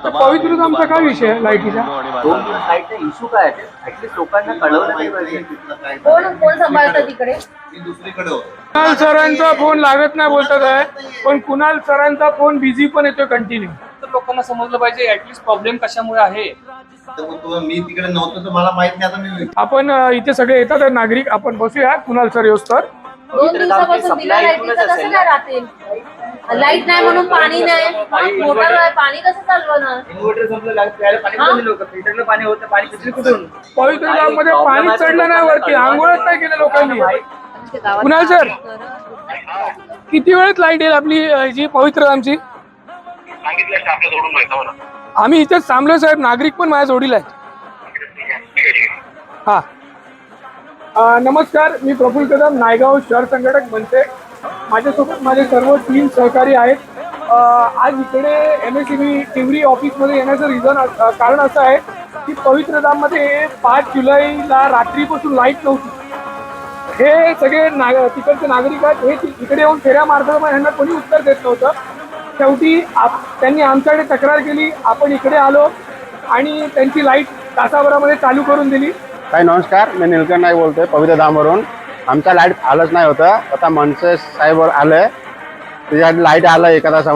पवित्र धामचा काय विषय आहे लाईटीचा? 2 दिवस लाईटचा इश्यू काय आहे? ऍटलीस्ट लोकांना कळवलं नाही पाहिजे. कोण सांभाळतं तिकडे? मी दुसरीकडे होतो. कुणाल सरांचा फोन लागत नाही बोलतात आहे, पण कुणाल सरांचा फोन बिझी पण येतोय कंटिन्यू. तर लोकांना समजलं पाहिजे ऍटलीस्ट प्रॉब्लेम कशामुळे आहे. तर मग मी तिकडे नव्हतो तर मला माहित नाही. आता मी आपण इथे सगळे येतात आहे नागरिक, आपण बसूया कुणाल सर येऊस तर. 2 दिवसापासून बिना लाईटीचं कसं काय राहतील? लाईट नाही म्हणून पाणी नाही, मोटर आहे, पाणी कसं चालवणार? इन्व्हर्टर संपलं, प्यायला पाणी पण दिलं होतं, फिल्टरला पाणी होतं, पाणी पिशवी कुठून? पवित्र धाम मध्ये पाणी चढलं नाही वरती, आंघोळच नाही केलं लोकांनी. कुणाल सर, किती वेळेत लाईट येईल आपली जी पवित्र धामची? आम्ही इथेच थांबलो साहेब, नागरिक पण माझ्या जोडीला आहेत. हा नमस्कार, मी प्रफुल्ल कदम, नायगाव शहर संघटक बनते. माझ्यासोबत माझे सर्व टीम सहकारी आहेत. आज इकडे MSEB टिवरी ऑफिसमध्ये येण्याचं कारण असं आहे की पवित्र धाममध्ये 5 जुलैला रात्रीपासून लाईट नव्हती. हे सगळे तिकडचे नागरिक आहेत, हे इकडे येऊन फेऱ्या मारतात, पण ह्यांना कोणी उत्तर देत नव्हतं. शेवटी त्यांनी आमच्याकडे तक्रार केली, आपण इकडे आलो आणि त्यांची लाईट तासाभरामध्ये चालू करून दिली. काय नमस्कार, मी निलकंठ नाईक बोलतोय पवित्र धामवरून. आमचा लाईट आलंच नाही होतं. आता मनसे साहेब आले, त्याच्यासाठी लाईट आलं 1 तासामध्ये.